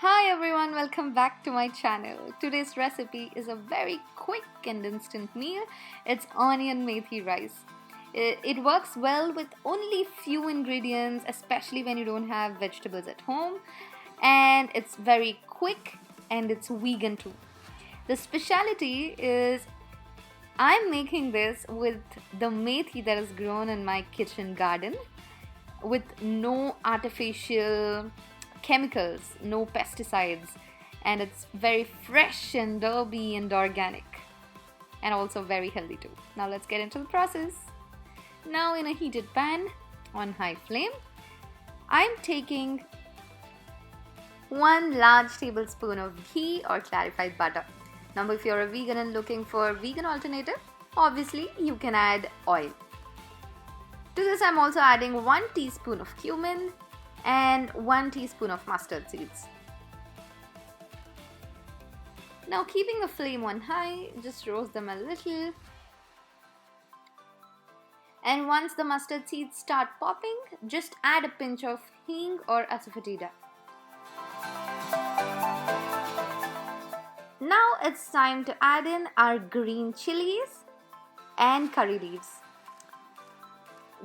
Hi everyone, welcome back to my channel. Today's recipe is a very quick and instant meal. It's onion methi rice. It works well with only few ingredients, especially when you don't have vegetables at home. And it's very quick and it's vegan too. The speciality is I'm making this with the methi that is grown in my kitchen garden with no artificial chemicals, no pesticides, and it's very fresh and herby and organic and also very healthy too. Now let's get into the process. Now in a heated pan on high flame, I'm taking 1 large tablespoon of ghee or clarified butter. Now if you're a vegan and looking for a vegan alternative, obviously you can add oil. To this I'm also adding 1 teaspoon of cumin and 1 teaspoon of mustard seeds. Now keeping the flame on high, just roast them a little. And once the mustard seeds start popping, just add a pinch of hing or asafoetida. Now it's time to add in our green chilies and curry leaves.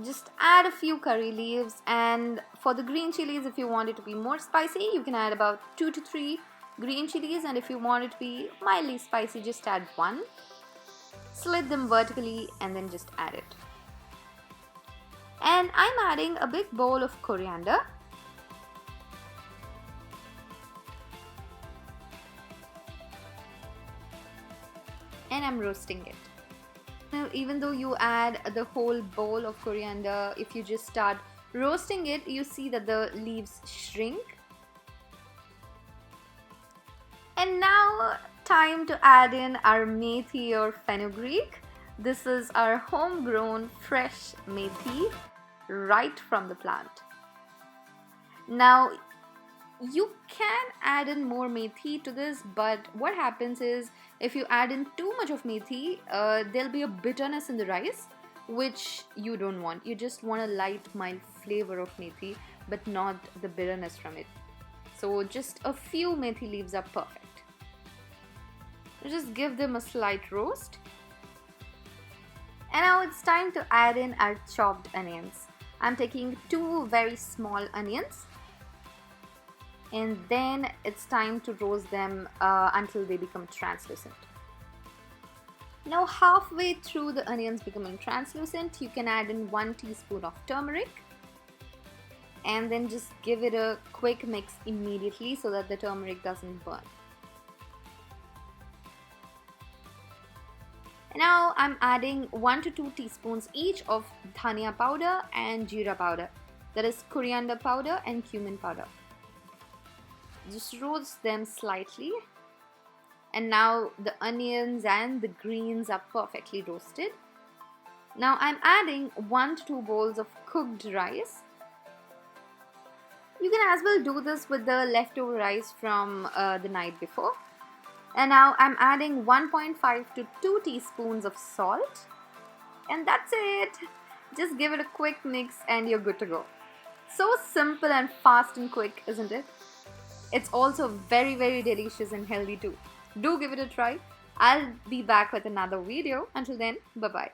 Just add a few curry leaves, and for the green chilies, if you want it to be more spicy, you can add about 2 to 3 green chilies, and if you want it to be mildly spicy, just add 1. Slit them vertically and then just add it. And I'm adding a big bowl of coriander. And I'm roasting it. Now, even though you add the whole bowl of coriander, if you just start roasting it, you see that the leaves shrink. And now time to add in our methi or fenugreek. This is our homegrown fresh methi right from the plant. Now you can add in more methi to this, but what happens is if you add in too much of methi, there'll be a bitterness in the rice, which you don't want. You just want a light, mild flavor of methi, but not the bitterness from it. So just a few methi leaves are perfect. Just give them a slight roast. And now it's time to add in our chopped onions. I'm taking 2 very small onions. And then it's time to roast them until they become translucent. Now halfway through the onions becoming translucent, you can add in 1 teaspoon of turmeric and then just give it a quick mix immediately so that the turmeric doesn't burn. Now I'm adding 1 to 2 teaspoons each of Dhaniya powder and jeera powder, that is coriander powder and cumin powder. Just roast them slightly, and now the onions and the greens are perfectly roasted. Now I'm adding 1 to 2 bowls of cooked rice. You can as well do this with the leftover rice from the night before. And now I'm adding 1.5 to 2 teaspoons of salt, and that's it. Just give it a quick mix and you're good to go. So simple and fast and quick, isn't it? It's also very delicious and healthy too. Do give it a try. I'll be back with another video. Until then, bye bye.